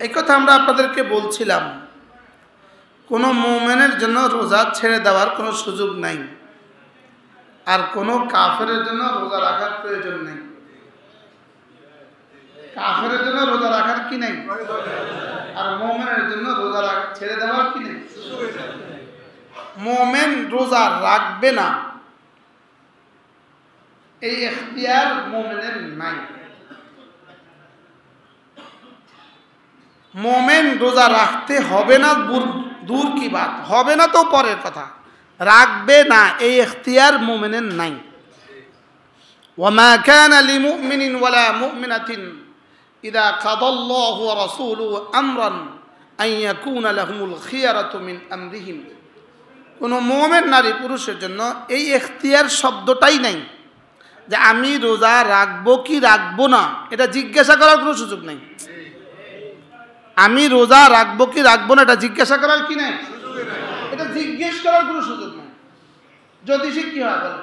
এই কথা আমরা আপনাদেরকে বলছিলাম, কোনো মুমিনের জন্য রোজা ছেড়ে দেওয়ার কোনো সুযোগ নাই, আর কোনো কাফেরের জন্য রোজা রাখার প্রয়োজন নেই। কাফেরের জন্য রোজা রাখার কি নেই, আর মুমিনের জন্য রোজা ছেড়ে দেওয়ার কি নেই। মুমিন রোজা রাখবে না এই ইখতিয়ার মুমিনের নাই। মুমিন রোজা রাখতে হবে না, দূর কি বাত, হবে না তো পরের কথা, রাখবে না এই ইখতিয়ার মুমিনের নাই। ওয়ামা কানা লিমুমিনিন ওয়ালা মুমিনাতিন ইযা কাদাল্লাহু ওয়া রাসূলুহু আমরান আন ইয়াকুনা লাহুমুল খিয়ারাতু মিন আমরিহিম। কোনো মুমিন নারী পুরুষের জন্য এই ইখতিয়ার শব্দটাই নাই যে আমি রোজা রাখবো কি রাখবো না, এটা জিজ্ঞাসা করার কোনো সুযোগ নেই। আমি রোজা রাখবো কি রাখবো না এটা জিজ্ঞাসা করার কি নেই, এটা জিজ্ঞেস করার কোনো সুযোগ নেই। যদি সে কি হয় বলে,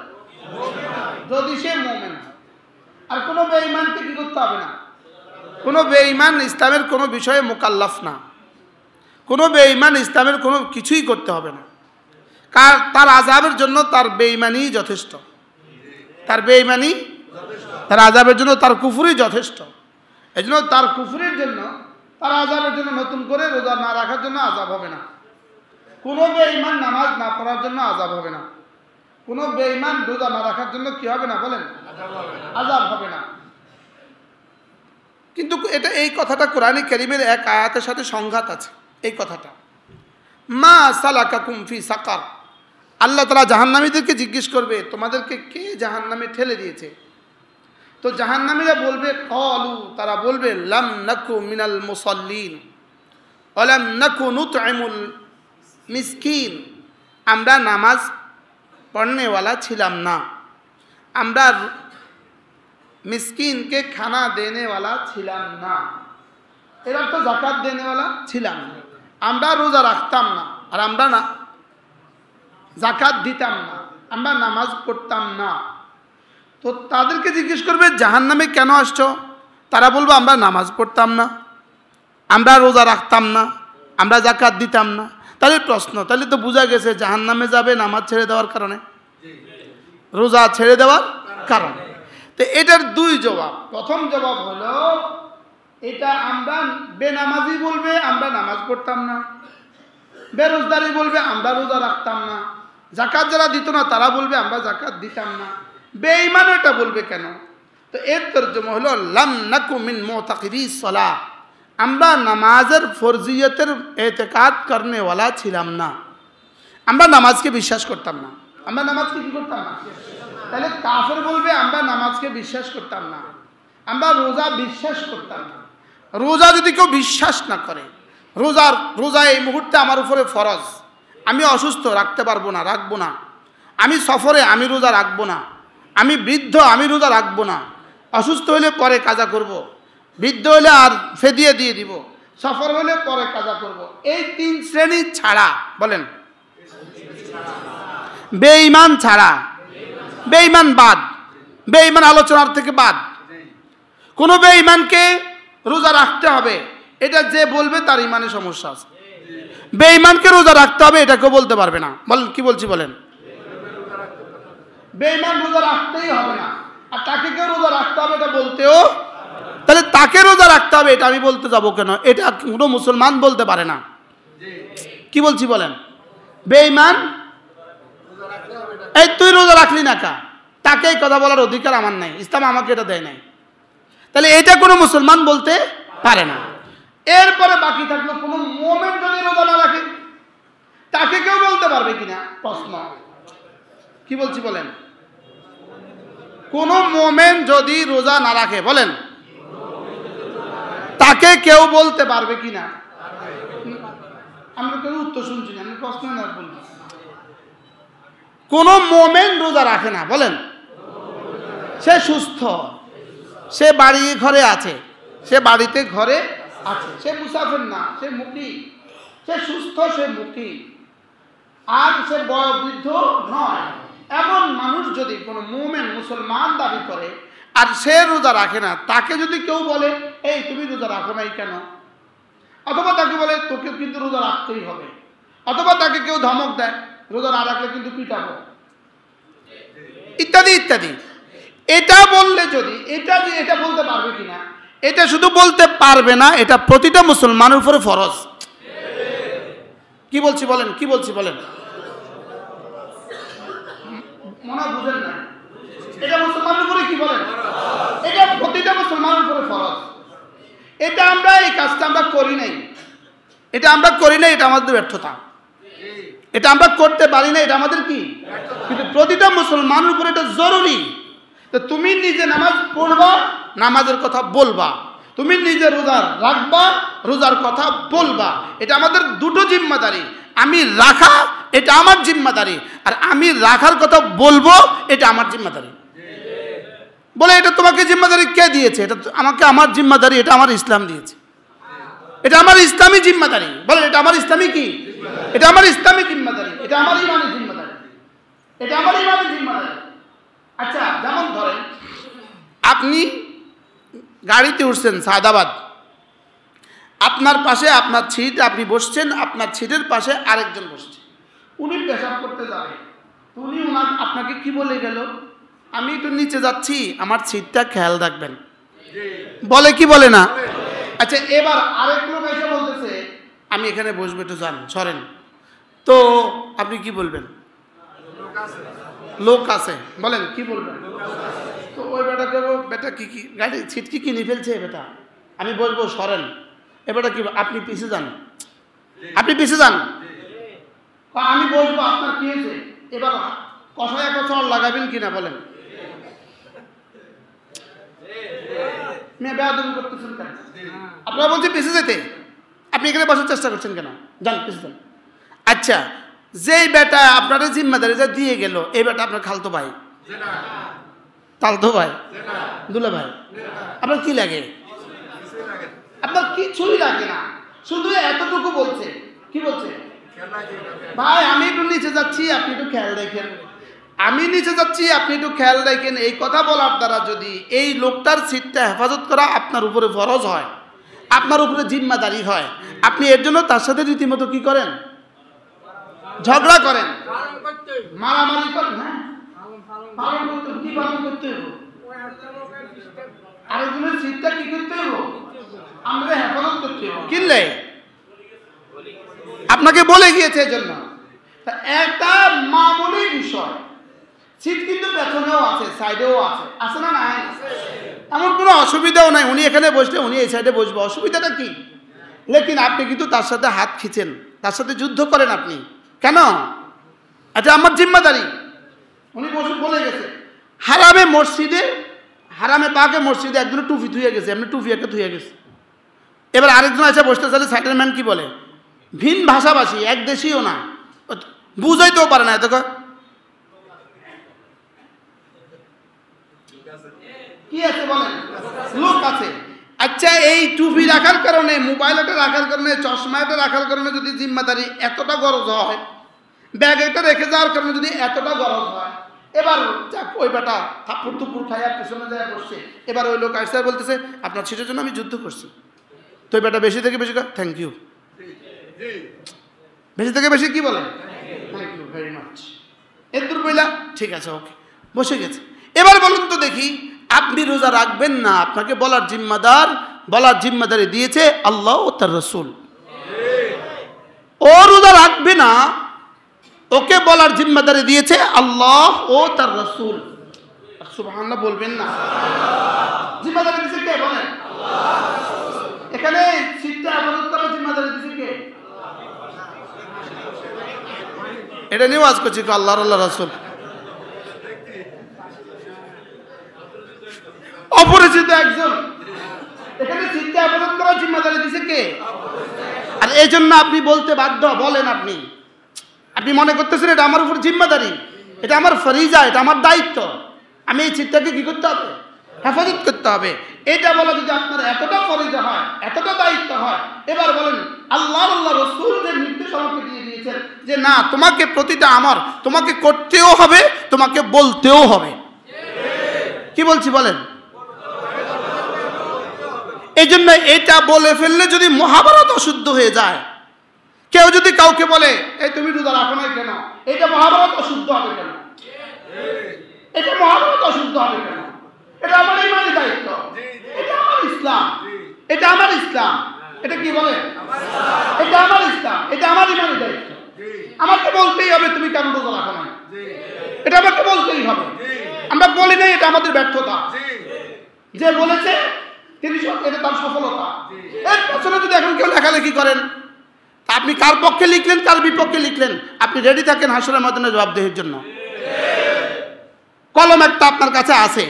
যদি সে মুমিন। আর কোনো বেঈমানকে কি করতে হবে না, কোনো বেঈমান ইসলামের কোনো বিষয়ে মুকাল্লাফ না, কোনো বেঈমান ইসলামের কোনো কিছুই করতে হবে না। কার তার আযাবের জন্য তার বেঈমানই যথেষ্ট, তার বেঈমানি তার আযাবের জন্য তার কুফরই যথেষ্ট। এই জন্য তার কুফরের জন্য তার আযাবের জন্য নতুন করে রোজা না রাখার জন্য আযাব হবে না। কোনো বেঈমান নামাজ না পড়ার জন্য আযাব হবে না, কোনো বেঈমান রোজা না রাখার জন্য কি হবে না বলেন, আযাব হবে না। কিন্তু এটা এই কথাটা কোরআনে কারীমের এক আয়াতের সাথে সংঘাত আছে। এই কথাটা মা সালাকাকুম ফি সাকার, আল্লাহ তাআলা জাহান্নামীদেরকে জিজ্ঞেস করবে তোমাদেরকে কে জাহান্নামে ঠেলে দিয়েছে। তো জাহান্নামীরা বলবে ক্বালু, তারা বলবে লাম নাকু মিনাল মুসাল্লিন ওয়া লাম নাকু নুতঈমুল মিসকিন, আমরা নামাজ পড়নেওয়ালা ছিলাম না, আমরা মিসকিনকে খানা দেনেওয়ালা ছিলাম না, এর অর্থ যাকাত দেনেওয়ালা ছিলাম না, আমরা রোজা রাখতাম না, আর আমরা না যাকাত দিতাম না, আমরা নামাজ পড়তাম না। তো তাদেরকে জিজ্ঞেস করবে জাহান্নামে কেন আসছো, তারা বলবে আমরা নামাজ পড়তাম না, আমরা রোজা রাখতাম না, আমরা যাকাত দিতাম না। তাহলে প্রশ্ন, তাহলে তো বোঝা গেছে জাহান্নামে যাবে নামাজ ছেড়ে দেওয়ার কারণে, রোজা ছেড়ে দেওয়ার কারণে। তো এটার দুই জবাব। প্রথম জবাব হলো এটা আমরা বেনামাজি বলবে আমরা নামাজ পড়তাম না, বেরোজগারি বলবে আমরা রোজা রাখতাম না, যাকাত যারা দিত না তারা বলবে আমরা যাকাত দিতাম না, বেঈমান এটা বলবে কেন? তো এর তরজমা হলো লাম নাকু মিন মুতাকিদিস সালাহ, আমরা নামাজের ফরজিয়তের এতেকাদ করনেওয়ালা ছিলাম না, আমরা নামাজকে বিশ্বাস করতাম না, আমরা নামাজকে কি করতাম না। তাহলে কাফের বলবে আমরা নামাজকে বিশ্বাস করতাম না, আমরা রোজা বিশ্বাস করতাম না। রোজা যদি কেউ বিশ্বাস না করে, রোজা এই মুহূর্তে আমার উপরে ফরজ, আমি অসুস্থ রাখতে পারবো না, রাখবো না, আমি সফরে আমি রোজা রাখবো না, আমি বৃদ্ধ আমি রোজা রাখবো না, অসুস্থ হলে পরে কাজা করব, বৃদ্ধ হলে আর ফেদিয়ে দিয়ে দিব, সফর হলে পরে কাজা করব, এই তিন শ্রেণী ছাড়া বলেন, বেঈমান ছাড়া, বেঈমান বাদ, বেঈমান আলোচনার থেকে বাদ। কোনো বেঈমানকে রোজা রাখতে হবে এটা যে বলবে তার ইমানে সমস্যা আছে। বেঈমানকে রোজা রাখতে হবে এটা কেউ বলতে পারবে না। বলেন কি বলছি বলেন, বেঈমান রোজা রাখতেই হবে না, আর তাকে কেউ রোজা রাখতে হবে এটা বলতেও, তাহলে তাকে রোজা রাখতে হবে এটা আমি বলতে যাব কেন? এটা কোনো মুসলমান বলতে পারে না। কি বলছি বলেন, বেঈমান এই তুই রোজা রাখলি না কা, তাকে এই কথা বলার অধিকার আমার নাই, ইসলাম আমাকে এটা দেয় নাই। তাহলে এটা কোনো মুসলমান বলতে পারে না। এরপরে বাকি থাকলো কোনো মুমিন যদি রোজা না রাখে তাকে কেউ বলতে পারবে কিনা প্রশ্ন। কি বলছি বলেন, কোনো মুমিন যদি রোজা না রাখে বলেন তাকে কেউ বলতে পারবে কিনা? আমরা কেউ উত্তর শুনছি না, আমি প্রশ্ন না বলছি। কোন মুমিন রোজা রাখে না বলেন, সে সুস্থ, সে বাড়ি ঘরে আছে, সে বাড়িতে ঘরে আছে, সে মুসাফির না, সে মুকিম, সে সুস্থ, সে মুকিম, আর সে বয়োবৃদ্ধ নয়। এমন মানুষ যদি কোনো মুমিন মুসলমান দাবি করে আর সে রোজা রাখে না, তাকে যদি কেউ বলে এই তুমি রোজা রাখো নাই কেন, বলে তোকে কিন্তু রোজা রাখতেই হবে, অথবা তাকে কেউ ধমক দেয় রোজা না রাখলে কিন্তু পিটাবো, ইত্যাদি ইত্যাদি। এটা বললে যদি এটা বলতে পারবে কিনা, এটা শুধু বলতে পারবে না, এটা প্রতিটা মুসলমানের উপরে ফরজ। কি বলছি বলেন, কি বলছি বলেন, মনে বুঝেন না? এটা মুসলমানের উপরে কি বলেন, এটা প্রতিটা মুসলমানের উপরে ফরজ। এটা আমরা এই কাজটা আমরা করি নাই, এটা আমরা করি নাই, এটা আমাদের ব্যর্থতা। এটা আমরা করতে পারি না, এটা আমাদের কি, কিন্তু প্রতিটা মুসলমানের উপরে এটা জরুরি। তো তুমি নিজে নামাজ পড়বা, নামাজের কথা বলবা, তুমি নিজে রোজা রাখবা, রোজার কথা বলবা। এটা আমাদের দুটো জিম্মাদারি। আমি রাখা এটা আমার জিম্মাদারি, আর আমি রাখার কথা বলবো এটা আমার জিম্মাদারি। বলে এটা তোমাকে জিম্মাদারি কে দিয়েছে? এটা আমাকে আমার জিম্মাদারি, এটা আমার ইসলাম দিয়েছে, এটা আমার ইসলামী জিম্মাদারি। বলে এটা আমার ইসলামী কি, এটা আমার ইসলামী জিম্মাদারি, এটা আমার ইমানি জিম্মাদারি, এটা আমার ইমানি জিম্মাদারি। আচ্ছা, যেমন ধরেন আপনি গাড়িতে উঠছেন সায়দাবাদ, আপনার পাশে আপনার সিট, আপনি বসছেন, আপনার সিটের পাশে আরেকজন বসছে, উনি পেশাব করতে যাবে, উনি আপনাকে কি বলে গেল, আমি একটু নিচে যাচ্ছি, আমার সিটটা খেয়াল রাখবেন। বলে কি বলে না? আচ্ছা, এবার আরেক লোক এসে বলতেছে আমি এখানে বসবো, একটু যান, সরেন। তো আপনি কি বলবেন? লোক আছে, বলেন কি বলবেন? তো ওই বেটাকে, বেটা কি কি গাড়ি সিট কি কিনে ফেলছে বেটা, আমি বলবো সরেন। এবারটা কি, আপনি পিছিয়ে যান, আপনি পিছিয়ে যান, আমি বলবো আপনার কি হয়েছে। এবার কষায় চড় লাগাবেন কিনা বলেন? করতেছেন কেন? আপনারা বলছেন পিছিয়ে যেতে, আপনি এখানে বসার চেষ্টা করছেন কেন? যান, পিছিয়ে যান। আচ্ছা, যেই বেটা আপনার জিম্মাদারি যা দিয়ে গেল, এই বেটা আপনার খালতো ভাই, তালতো ভাই, দুলা ভাই, আপনার কি লাগে? আপনার কিছুই লাগে না, শুধু এতটুকু বলছে, কি বলছে? ভাই আমি একটু নিচে যাচ্ছি, আপনি একটু খেয়াল রাখেন, আমি নিচে যাচ্ছি, আপনি একটু খেয়াল রাখেন। এই কথা বলার দ্বারা যদি এই লোকটার সিটটা হেফাজত করা আপনার উপরে ফরজ হয়, আপনার উপরে জিম্মাদারি হয়, আপনি এর জন্য তার সাথে রীতিমতো কি করেন? ঝগড়া করেন, মারামারি করেন। হ্যাঁ, পালন করতে, কি পালন করতে হবে? আরেকজনের সিটটা কি করতে হবে? আমরা হেফাজত করতে হবে। কিনলে আপনাকে বলে গিয়েছে এজন্য। একটা মামুলি বিষয়, সিট কিন্তু পেছনেও আছে, সাইডেও আছে, আছে না? নাই, এমন কোনো অসুবিধাও নাই। উনি এখানে বসলে উনি এই সাইডে বসবে, অসুবিধাটা কি? লেকিন আপনি কিন্তু তার সাথে হাত খিচেন, তার সাথে যুদ্ধ করেন। আপনি কেন? আচ্ছা, আমার জিম্মাদারি, উনি বলে গেছে। হারামে মসজিদে, হারামে পাকে মসজিদে একজনের টুপি ধুয়ে গেছে, এমনি টুপি একটা ধুয়ে গেছে। এবার আরেকজন এসে বসতে চাইলে সাইডের ম্যান কি বলে? ভিন ভাষাভাষী, এক দেশীয় না, বুঝাইতেও পারে না। দেখো কি আছে বলেন? লোক আছে। আচ্ছা, এই টুপি রাখার কারণে, মোবাইলটা রাখার কারণে, চশমাটা রাখার কারণে যদি জিম্মাদারি এতটা গরজ হয়, ব্যাগ এটা রেখে যাওয়ার কারণে যদি এতটা গরজ হয়, এবার ওই বেটা থাপ্পড় থুপ্পড় খাইয়া পিছনে যায় বসছে। এবার ওই লোক আসছে বলতেছে আপনার সিটের জন্য আমি যুদ্ধ করছি। তো ওই বেটা বেশি থেকে বেশি থ্যাংক ইউ, বেশি থেকে বেশি কি বলে? Thank you very much. এর দূর বইলা ঠিক আছে, ওকে, বসে গেছে। এবার বলুন তো দেখি, আপনি রোজা রাখবেন না, আপনাকে বলার জিম্মাদারি দিয়েছে আল্লাহ ও তার রসুল। ও রোজা রাখবে না, ওকে বলার জিম্মাদারি দিয়েছে আল্লাহ ও তার রসুল। সুবহানাল্লাহ বলবেন না? জিম্মাদারি দিয়েছে কে বলেন? এখানে সিটটা হেফাজত করার জিম্মাদারি দিয়েছে কে? এটা নিয়ে ওয়াজ করছি, আল্লাহর আল্লাহ রসুল। অপরিচিত একজন এখানে সিটটা হেফাজত করার জিম্মাদারি দিয়েছে কে? আর এই জন্য আপনি বলতে বাধ্য, বলেন আপনি মনে করতেছেন এটা আমার উপর জিম্মাদারি, এটা আমার ফরিজা, এটা আমার দায়িত্ব, আমি এই সিটটাকে কি করতে হবে? হেফাজত করতে হবে। এটা বলা যদি আপনার এতটা ফরিজা হয়, এতটা দায়িত্ব হয়, এবার বলেন আল্লাহ রসুল যে নির্দেশ আমাকে দিয়ে দিয়েছেন যে না, তোমাকে প্রতিটা আমার, তোমাকে করতেও হবে, তোমাকে বলতেও হবে। কি বলছি বলেন? এই জন্য এটা বলে ফেললে যদি মহাভারতও অশুদ্ধ হয়ে যায়। কেউ যদি কাউকে বলে এই তুমি রোজা রাখো না কেন, এটা মহাভারত অশুদ্ধ হবে কেন, এটা মহাভারত অশুদ্ধ হবে কেন, এটা আমার ইমানি দায়িত্ব, এটা আমার ইসলাম, এটা আমার ইসলাম, এটা কি বলে এটা আমার ইসলাম, এটা আমার ইমানি দায়িত্ব, আমাকে বলতেই হবে তুমি কেন রোজা রাখো না, এটা আমাকে বলতেই হবে। আমরা বলি নাই, এটা আমাদের ব্যর্থতা। যে বলেছে তিনি এটা তার সফলতা। এর পেছনে যদি এখন কেউ লেখালেখি করেন, আপনি কার পক্ষে লিখলেন কার বিপক্ষে লিখলেন, আপনি রেডি থাকেন হাসরের ময়দানে জবাবদিহির জন্য। কলম একটা আপনার কাছে আছে,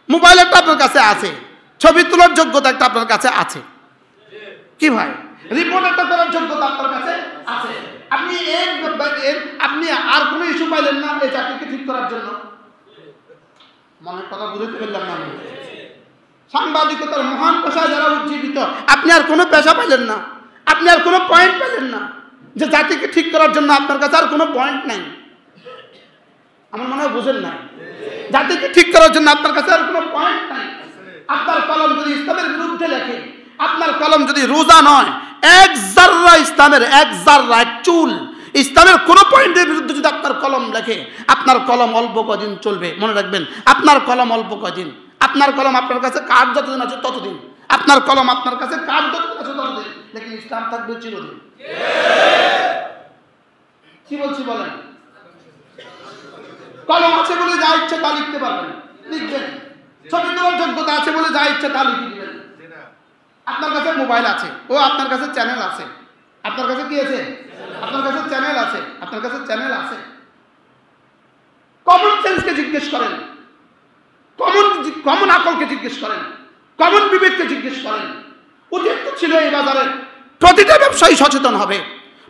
মোবাইল একটা আপনার কাছে আছে, ছবি তোলার যোগ্যতা একটা আপনার কাছে আছে, কি ভাই রিপোর্ট একটা করার যোগ্যতা আপনার কাছে আছে। আপনি আপনি আর কোনো ইস্যু পাইলেন না এই চাকরিকে ঠিক করার জন্য? মনের কথা বুঝতে পারলাম না আমি। সাংবাদিকতার মহান পেশায় যারা উজ্জীবিত, আপনি আর কোনো পেশা পাইলেন না, আপনি আর কোনো পয়েন্ট পেলেন না, যে জাতিকে ঠিক করার জন্য আপনার কাছে আর কোনো পয়েন্ট নাই। আমার মনে হয় বুঝেন না, জাতিকে ঠিক করার জন্য আপনার কাছে আর কোনো পয়েন্ট নাই। আপনার কলম যদি ইসলামের বিরুদ্ধে লেখে, আপনার কলম যদি রোজা নয়, এক জাররা ইসলামের, এক জাররা এক চুল ইসলামের কোন পয়েন্টের বিরুদ্ধে যদি আপনার কলম লেখে, আপনার কলম অল্প কদিন চলবে। মনে রাখবেন, আপনার কলম অল্প কদিন, আপনার কলম আপনার কাছে কাঠ যতদিন আছে ততদিন, আপনার কলম আপনার কাছে কাঠ যতদিন আছে ততদিন, লেকিন ইসলাম থাকবে চিরদিন। কি বলছি বলেন? কলম আছে বলে যা ইচ্ছে তা লিখতে পারবেন, লিখবেন। ছবি তোলার যোগ্যতা আছে বলে যা ইচ্ছে তা লিখে দিবেন। আপনার কাছে মোবাইল আছে, ও আপনার কাছে চ্যানেল আছে, আপনার কাছে কি আছে? আপনার কাছে চ্যানেল আছে, আপনার কাছে চ্যানেল আছে। কমন সেন্সকে জিজ্ঞেস করেন, কমন আকলকে জিজ্ঞেস করেন, কমন বিবেককে জিজ্ঞেস করেন। উচিত ছিল এই বাজারে প্রতিটা ব্যবসায়ী সচেতন হবে,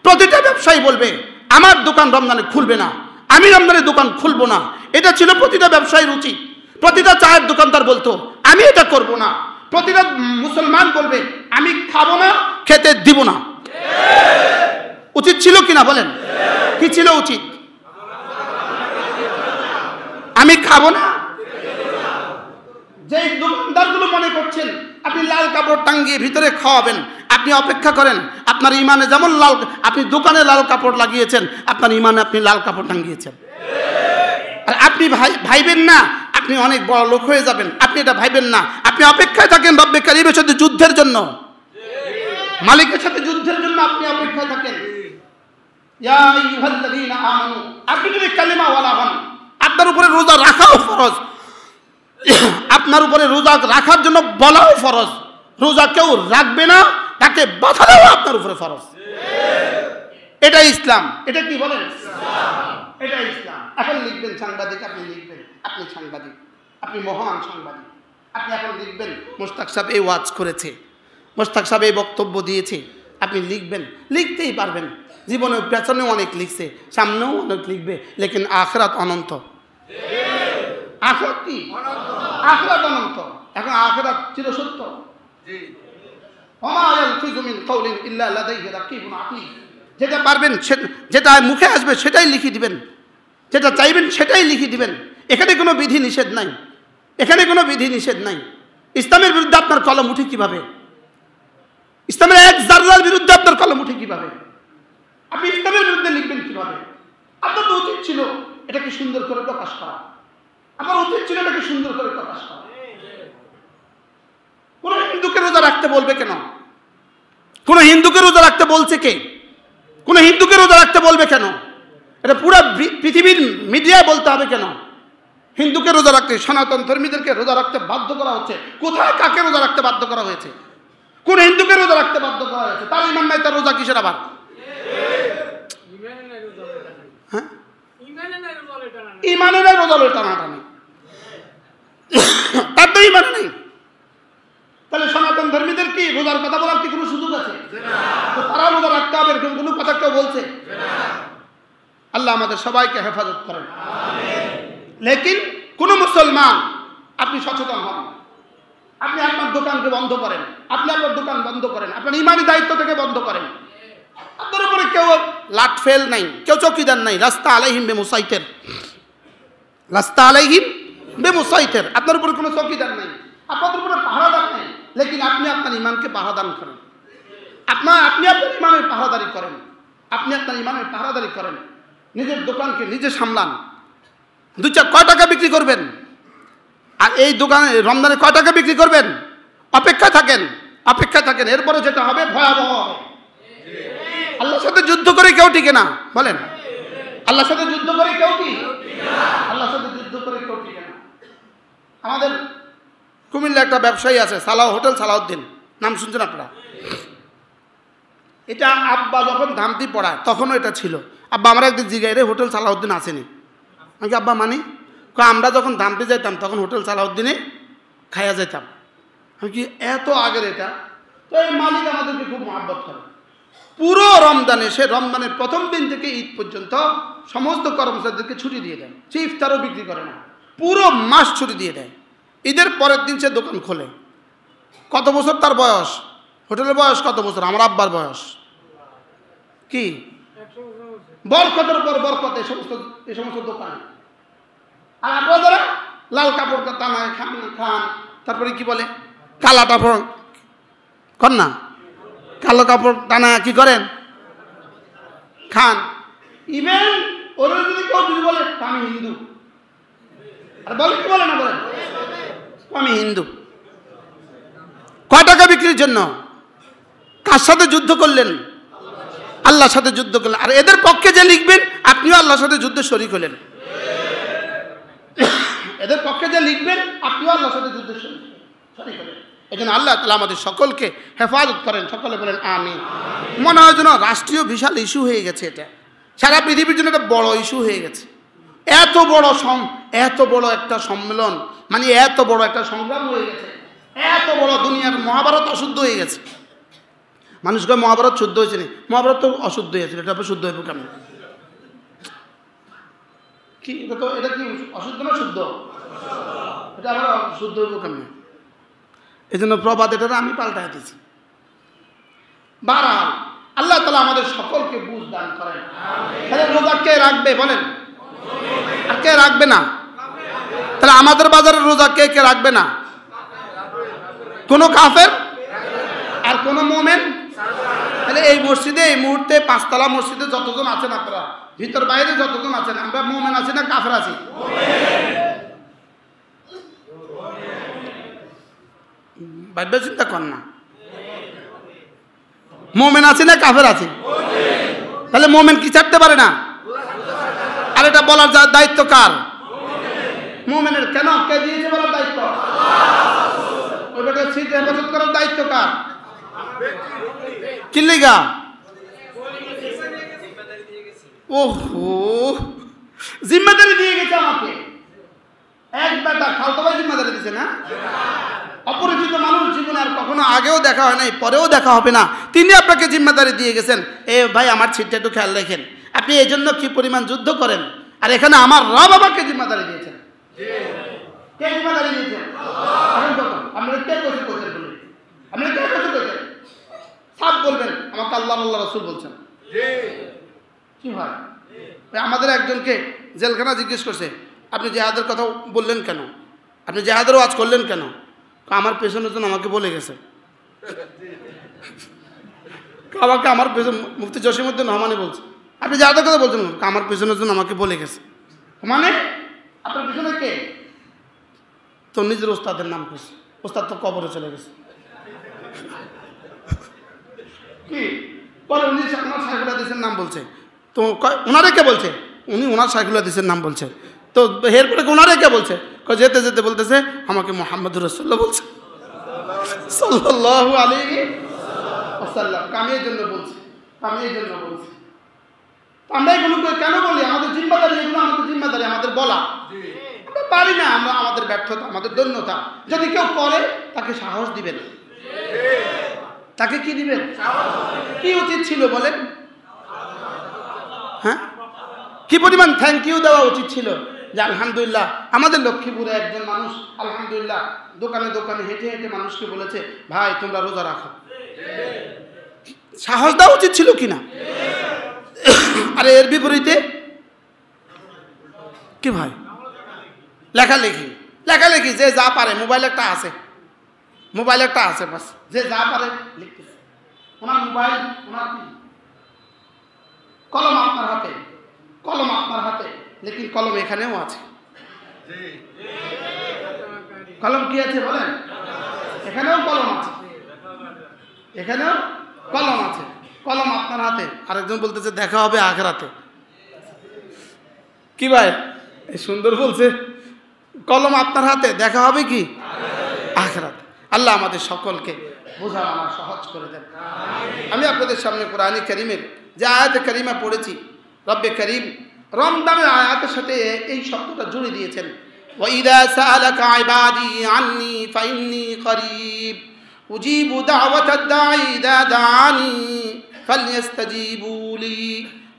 প্রতিটা ব্যবসায়ী বলবে আমার দোকান রমজানে খুলবে না, আমি রমজানে দোকান খুলবো না। এটা ছিল প্রতিটা ব্যবসায়ীর উচিত। প্রতিটা চায়ের দোকানদার বলতো আমি এটা করব না। প্রতিটা মুসলমান বলবে আমি খাবো না, খেতে দিব না। উচিত ছিল কিনা বলেন? কি ছিল উচিত? আমি খাবো না। যে দোকানদারগুলো মনে করছেন আপনি লাল কাপড় টাঙ্গিয়ে ভিতরে খাওয়াবেন, আপনি অপেক্ষা করেন। আপনার ইমানে যেমন লাল, আপনি দোকানে লাল কাপড় লাগিয়েছেন, আপনার ইমানে আপনি লাল কাপড় টাঙ্গিয়েছেন। আর আপনি ভাইবেন না আপনি অনেক বড় লোক হয়ে যাবেন, আপনি এটা ভাইবেন না। আপনি অপেক্ষায় থাকেন রব্বে কারীমের সাথে যুদ্ধের জন্য, মালিকের সাথে যুদ্ধের জন্য আপনি অপেক্ষায় থাকেন। ইয়া আইয়ুহাল্লাযীনা আমানু, আপনি যদি কালিমা ওয়ালা হন, আপনার উপরে রোজা রাখাও ফরজ, আপনার উপরে রোজা রাখার জন্য বলাও ফরজ। রোজা কেউ রাখবে না তাকে বাধা দেওয়া আপনার উপরে ফরজ। এটা ইসলাম। এটা কি বলেন? এটা ইসলাম। এখন লিখবেন সাংবাদিক, আপনি লিখবেন আপনি সাংবাদিক, আপনি মহান সাংবাদিক। আপনি এখন লিখবেন মোশতাক সাহেব এই ওয়াজ করেছে, মোশতাক সাহেব এই বক্তব্য দিয়েছে, আপনি লিখবেন, লিখতেই পারবেন। জীবনের পেছনেও অনেক লিখছে, সামনেও অনেক লিখবে, লেকিন আখিরাত অনন্ত। আখিরাত কি? আখিরাত অনন্ত। এখন আখিরাত চিরসত্য। ওমা ইয়ালফিযু মিন কাওলিন ইল্লা লাদাইহি রাকীবুন আতীদ। যেটা পারবেন, যেটা মুখে আসবে সেটাই লিখে দিবেন, যেটা চাইবেন সেটাই লিখে দিবেন। এখানে কোনো বিধি নিষেধ নাই, এখানে কোনো বিধি নিষেধ নাই। ইসলামের বিরুদ্ধে আপনার কলম উঠে কিভাবে? ইসলামের এক জাররার বিরুদ্ধে আপনার কলম উঠে কিভাবে? আপনি ইসলামের বিরুদ্ধে লিখবেন কিভাবে? আপনার তো উচিত ছিল এটাকে সুন্দর করে প্রকাশ করা, আপনার উচিত ছিল এটাকে সুন্দর করে প্রকাশ করা। কোন হিন্দুকে রোজা রাখতে বলবে কেন? কোন হিন্দুকে রোজা রাখতে বলছে কে? কোন হিন্দুকে রোজা রাখতে বলবে কেন? এটা পুরো পৃথিবীর মিডিয়ায় বলতে হবে কেন? হিন্দুকে রোজা রাখতে, সনাতন ধর্মীদেরকে রোজা রাখতে বাধ্য করা হচ্ছে। কোথায় কাকে রোজা রাখতে বাধ্য করা হয়েছে? কোন হিন্দুকে রোজা রাখতে বাধ্য করা হয়েছে? তার ইমান নাই, তার রোজা কিসের আবার? হ্যাঁ, ইমানে নাই, রোজা লই টানাটানি, তার তো ইমানে নেই। তাহলে সনাতন ধর্মীদের কি রোজার কথা বলার কি কোনো সুযোগ আছে? তারা রোজা রাখতে হবে এরকম কোনো কথা কেউ বলছে? আল্লাহ আমাদের সবাইকে হেফাজত করেন। লেকিন কোন মুসলমান, আপনি সচেতন হন, আপনি আপনার দোকানকে বন্ধ করেন, আপনি আপনার দোকান বন্ধ করেন, আপনার ইমানি দায়িত্ব থেকে বন্ধ করেন। আপনার উপরে কেউ লাটফেল নাই, কেউ চৌকিদার নাই। রাস্তা আলাইহিম বেমুসাইতের, রাস্তা আলাইহিম বেমুসাইতের। আপনার উপরে কোনো চৌকিদার নাই, আপনার উপরে পাহারাদার নাই, লেকিন আপনি আপনার ইমানকে পাহারাদান করেন। আপনি আপনার ইমানের পাহারাদারি করেন, আপনি আপনার ইমানের পাহারাদারি করেন, নিজের দোকানকে নিজে সামলান। দুই চার কয় টাকা বিক্রি করবেন, আর এই দোকানে রমজানে কয় টাকা বিক্রি করবেন? অপেক্ষায় থাকেন। এরপরে যেটা হবে ভয়াবহ হবে। আল্লাহর সাথে যুদ্ধ করে কেউ টিকে না, বলেন। আল্লাহর সাথে যুদ্ধ করে কেউ আল্লাহর সাথে যুদ্ধ করে কেউ টিকে না। আমাদের কুমিল্লা একটা ব্যবসায়ী আছে, হোটেল সালাউদ্দিন, নাম শুনছেন আপনারা? এটা আব্বা যখন ধামতি পড়ায় তখনও এটা ছিল। আব্বা আমরা একদিন জিগাই রে হোটেল সালাউদ্দিন আসেনি। আমি কি আব্বা মানি? আমরা যখন ধামতি যাইতাম তখন হোটেল সালাউদ্দিনে খাইয়া যাইতাম। আমি কি এত আগের এটা? তো এই মালিক আমাদেরকে খুব মহব্বত করে। পুরো রমজানে, সে রমজানের প্রথম দিন থেকে ঈদ পর্যন্ত সমস্ত কর্মচারীদেরকে ছুটি দিয়ে দেয়। সে ইফতারও বিক্রি করে না, পুরো মাস ছুটি দিয়ে দেয়। ঈদের পরের দিন সে দোকান খোলে। কত বছর তার বয়স? হোটেলের বয়স কত বছর? আমার আব্বার বয়স কি? বরকতের পর বরকত এই সমস্ত দোকানে। আর আপনারা লাল কাপড় টানায় খান, তারপরে কি বলে কালা কাপড় কর না, কালো কাপড় টানা কি করেন? খান। ইভেন ওরা যদি কেউ বলে আমি হিন্দু, আর বলে কি বলে না, বলেন আমি হিন্দু। কয় টাকা বিক্রির জন্য? কার সাথে যুদ্ধ করলেন? আল্লাহর সাথে যুদ্ধ করলেন। আর এদের পক্ষে যে লিখবেন আপনিও আল্লাহর সাথে যুদ্ধে শরীক হলেন। এদের পক্ষে যে লিখবেন আপনিও আল্লাহর সাথে যুদ্ধে শরীক হলেন। এই জন্য আল্লাহ তাআলা আমাদের সকলকে হেফাজত করেন, সকলে বলেন আমিন। মনে হয় যেন রাষ্ট্রীয় বিশাল ইস্যু হয়ে গেছে, এটা সারা পৃথিবীর জন্য একটা বড় ইস্যু হয়ে গেছে। এত বড় একটা সম্মেলন, মানে এত বড় একটা সংগ্রাম হয়ে গেছে, এত বড় দুনিয়ার মহাভারত অশুদ্ধ হয়ে গেছে। মানুষকে মহাভারত শুদ্ধ হয়েছে না, মহাভারত তো অশুদ্ধ হয়েছিল, এটা আবার শুদ্ধ হইব কেমন? কি এটা কি অশুদ্ধ না শুদ্ধ? এটা আবার শুদ্ধ হইব কেমন? এই জন্য প্রবাদ এটা আমি পাল্টাই দিয়েছি। বারহাল আল্লাহ তাআলা আমাদের সকলকে বুঝ দান করেন। তাহলে রোজা কে রাখবে বলেন? আর কে রাখবে না? তাহলে আমাদের বাজারে রোজা কে কে রাখবে না? কোনো কাফের আর কোনো মুমিন। তাহলে এই মসজিদে এই মুহূর্তে 5 তলা মসজিদে যতজন আছেন আপনারা, ভিতর বাইরে যতজন আছেন, আমরা মুমিন আছি না কাফের আছি? ভাববে চিন্তা কর না, মুমিন আছি না কাফের আছি? তাহলে মুমিন কি ছাড়তে পারে না? আর এটা বলার দায়িত্ব কার? মুমিনের। কেন? কে দিয়েছে বলার দায়িত্ব? ওই বেটা সিট হেফাজত করার দায়িত্ব কার? কি লিগা? ওহো, জিম্মেদারি দিয়ে গেছে আমাকে। এক বেটা খালতো ভাই জিম্মেদারি দিছে না? অপরিচিত মানুষ, জীবনে আর কখনো আগেও দেখা হয় নাই, পরেও দেখা হবে না, তিনি আপনাকে জিম্মেদারি দিয়ে গেছেন, এ ভাই আমার সিটটা একটু খেয়াল রাখেন। আপনি এই জন্য কি পরিমাণ যুদ্ধ করেন, আর এখানে আমার রব আমাকে জিম্মেদারি দিয়েছেন। কে জিম্মেদারি দিয়েছেন? আপনারা কে কইছে বলেন? আপনারা কে কইছে বলেন? সব বলবেন আমাকে আল্লাহ রাসূল বলছেন। কি হয়? আমাদের একজনকে জেলখানা জিজ্ঞেস করছে, আপনি জিহাদের কথা বললেন কেন? আপনি জিহাদের ওয়াজ করলেন কেন? আমার পেছনের জন্য আমাকে বলে গেছে। আমাকে আমার পেছন মুফতি জসিমউদ্দিন রহমানি বলছে, আপনি জিহাদের কথা বলছেন, আমার পেছনের জন্য আমাকে বলে গেছে। মানে আপনার পেছনে কে? তো নিজের ওস্তাদের নাম করছে, ওস্তাদ তো কবরে চলে গেছে। কি বলে? উনি ওনার সাইফুল হাদিসের নাম বলছে। তো ওনারে কে বলছে? উনি ওনার সাইফুল হাদিসের নাম বলছে। তো এরপরে ওনারে কে বলছে? যেতে যেতে বলতেছে আমাকে মুহাম্মদুর রাসূলুল্লাহ বলছে সাল্লাল্লাহু আলাইহি ওয়াসাল্লাম। আমি এই জন্য বলছি। আমরা এগুলো কেন বলি? আমাদের জিম্মাদারি, এগুলো আমাদের জিম্মাদারি, আমাদের বলা। আমরা পারি না, আমরা আমাদের ব্যর্থতা, আমাদের দৈন্যতা। যদি কেউ করে তাকে সাহস দিবেন। তাকে কি দিবেন? কি উচিত ছিল বলেন? হ্যাঁ, কি পরিমাণ থ্যাংক ইউ দেওয়া উচিত ছিল যে আলহামদুলিল্লাহ আমাদের লক্ষ্মীপুরে একজন মানুষ আলহামদুলিল্লাহ দোকানে দোকানে হেঁটে হেঁটে মানুষকে বলেছে ভাই তোমরা রোজা রাখো। সাহস দেওয়া উচিত ছিল কিনা? আরে এর বিপরীতে কি ভাই? লেখালেখি যে যা পারে, মোবাইল একটা আছে বাস, যে যা পারে লিখতে। ওনার মোবাইল, ওনার কি কলম আপনার হাতে, কলম আপনার হাতে, লেকিন কলম এখানেও আছে। কলম কি আছে বলেন? এখানেও কলম আছে, এখানেও কলম আছে, কলম আপনার হাতে। আরেকজন বলতেছে দেখা হবে আখিরাতে। কি ভাই সুন্দর বলছে, কলম আপনার হাতে, দেখা হবে কি আখিরাতে। আল্লাহ আমাদের সকলকে বোঝা আমার সহজ করে দেন। আমি আপনাদের সামনে কোরআন কারীমের যে আয়াতে কারিমা পড়েছি, রব্বে করিম রমজানের আয়াতের সাথে এই শব্দটা জুড়ে দিয়েছেন, ওয়াইদা সাআলাকা ইবাদি আন্নী ফাইন্নী করিব উজিবু দাওয়াতাদ দাঈ ইযা দাআনি ফালইস্তাজিবু লি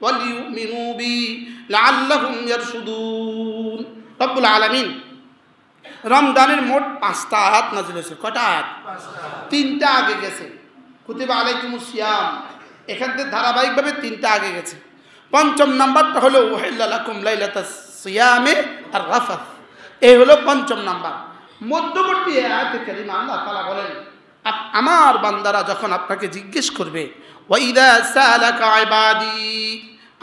ওয়ালিউমিনু বি লাআল্লাহুম ইয়ারশুদুন। রব্বুল আলামিন রমজানের মোট 5টা আয়াত নাযিল হয়েছে। কয়টা আয়াত? 3টা আগে গেছে, কুতিবা আলাইকুমুস সিয়াম, এখান থেকে ধারাবাহিকভাবে 3টা আগে গেছে। 5ম নাম্বারটা হলো উহিল্লা লাকুম লাইলাতাস সিয়ামে আর রাফাত, এই হলো 5ম নাম্বার। মধ্যবর্তী আয়াতে কারিমা আল্লাহ তাআলা বলেন, আমার বান্দারা যখন আপনাকে জিজ্ঞেস করবে, ওয়াইদা সাআলাকা ইবাদি,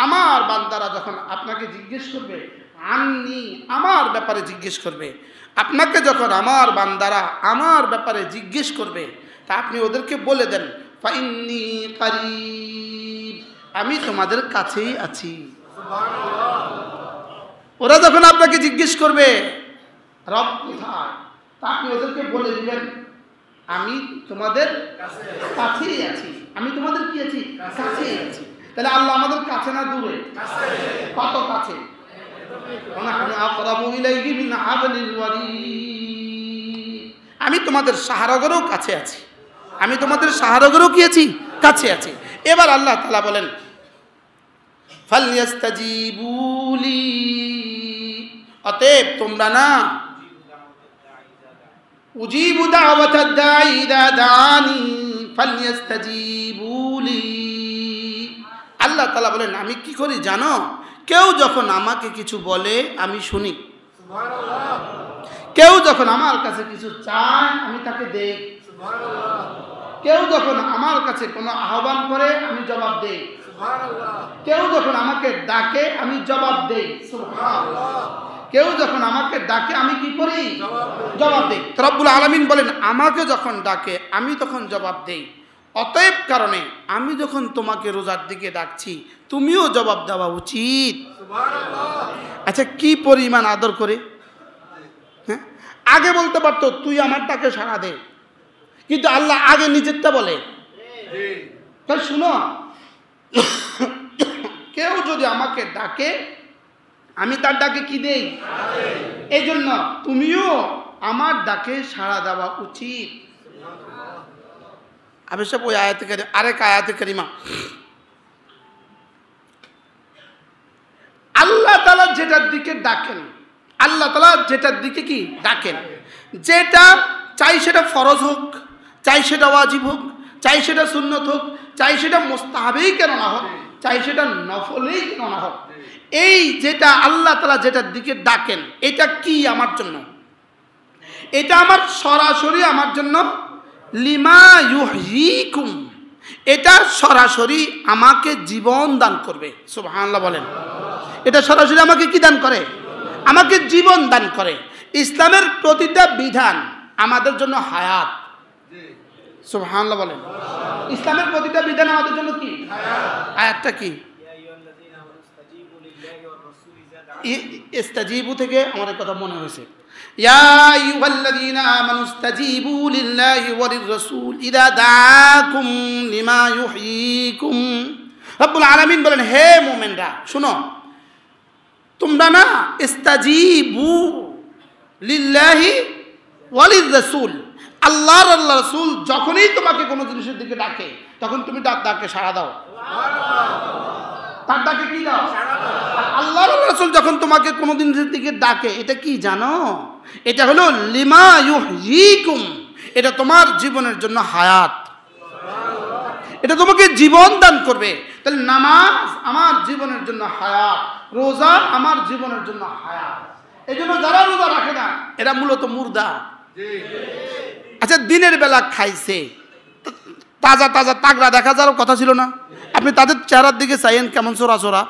আমার বান্দারা যখন আপনাকে জিজ্ঞেস করবে, আন্নি, আমার ব্যাপারে জিজ্ঞেস করবে, আপনাকে যখন আমার বান্দারা আমার ব্যাপারে জিজ্ঞেস করবে, তা আপনি ওদেরকে বলে দেন, ফাইন্নী করিব, আমি তোমাদের কাছেই আছি। ওরা যখন আপনাকে জিজ্ঞেস করবে রব কোথায়, তা আপনি ওদেরকে বলে দিবেন আমি তোমাদের কাছেই আছি, আমি তোমাদের কি আছি? কাছেই আছি। তাহলে আল্লাহ আমাদের কাছে না দূরে? কত কাছে! আমি তোমাদের সাহারাগরেও কাছে আছি, আমি তোমাদের সাহারাগরেও কি আছি? কাছে আছি। এবার আল্লাহ তাআলা বলেন, ফালইস্তাজিবু লি, অতএব তোমরা না, উজিবু দাওয়াতাদ দাঈ ইযা দাআনি ফালইস্তাজিবু লি। আল্লাহ তাআলা বলেন আমি কি করি জানো? কেউ যখন আমাকে কিছু বলে আমি শুনি, কেউ যখন আমার কাছে কিছু চায় আমি তাকে দেই, কেউ যখন আমার কাছে কোনো আহ্বান করে আমি জবাব দেই, কেউ যখন আমাকে ডাকে আমি জবাব দেই, কেউ যখন আমাকে ডাকে আমি কি করি? জবাব দেই। রব্বুল আলামিন বলেন আমাকে যখন ডাকে আমি তখন জবাব দেই। অতএব কারণে আমি যখন তোমাকে রোজার দিকে ডাকছি তুমিও জবাব দেওয়া উচিত। আচ্ছা কি পরিমাণ আদর করে! হ্যাঁ, আগে বলতে পারতো তুই আমার ডাকে সাড়া দে, কিন্তু আল্লাহ আগে নিজেরটা বলে। তাই শুনো, কেউ যদি আমাকে ডাকে আমি তার ডাকে কি দেই? এই জন্য তুমিও আমার ডাকে সাড়া দেওয়া উচিত। অবশ্য ওই আয়াতে কারিমা, আরেক আয়াতে কারিমা, আল্লাহ তাআলা যেটার দিকে ডাকেন, আল্লাহ তাআলা যেটার দিকে কি ডাকেন, যেটা চাই সেটা ফরজ হোক, চাই সেটা ওয়াজিব হোক, চাই সেটা সুন্নত হোক, চাই সেটা মুস্তাহাবেই কেন না হোক, চাই সেটা নফলেই কেন না হোক, এই যেটা আল্লাহ তাআলা যেটার দিকে ডাকেন এটা কি আমার জন্য? এটা আমার সরাসরি আমার জন্য লিমা ইউহয়িকুম, এটা সরাসরি আমাকে জীবন দান করবে। সুবহানাল্লাহ বলেন। এটা সরাসরি আমাকে কি দান করে? আমাকে জীবন দান করে। ইসলামের প্রতিটা বিধান আমাদের জন্য হায়াত। সুবহানাল্লাহ বলেন। ইসলামের প্রতিটা বিধান আমাদের জন্য কি হায়াতটা কি? ইস্তাজিবু থেকে আমার কথা মনে হয়েছে, ইয়া আইয়ুহাল্লাযীনা আমানু ইস্তাজিবু লিল্লাহি ওয়া লির-রাসূল ইযা দাআকুম লিমা ইউহয়িকুম। রব্বুল আলামিন বলেন হে মুমিনরা শুনো, তোমরা না ইস্তাজিবু লিল্লাহি ওয়া লির-রাসূল, আল্লাহর আল্লাহ রাসূল যখনই তোমাকে কোনো জিনিসের দিকে ডাকে তখন তুমি ডাকে সাড়া দাও। তার ডাকে কি দাও? আল্লাহর রাসূল যখন তোমাকে কোনো জিনিসের দিকে ডাকে এটা কি জানো? এটা হলো লিমা ইউহয়িকুম, এটা তোমার জীবনের জন্য হায়াত, এটা তোমাকে জীবন দান করবে। তাহলে নামাজ আমার জীবনের জন্য হায়াত, রোজা আমার জীবনের জন্য হায়াত। এই জন্য যারা রোজা রাখে না এরা মূলত মুর্দা। আচ্ছা দিনের বেলা খাইছে, তাজা তাজা তাগড়া দেখা যাওয়ার কথা ছিল না? আপনি তাদের চেহারার দিকে চাইয়েন কেমন চোরা চোরা।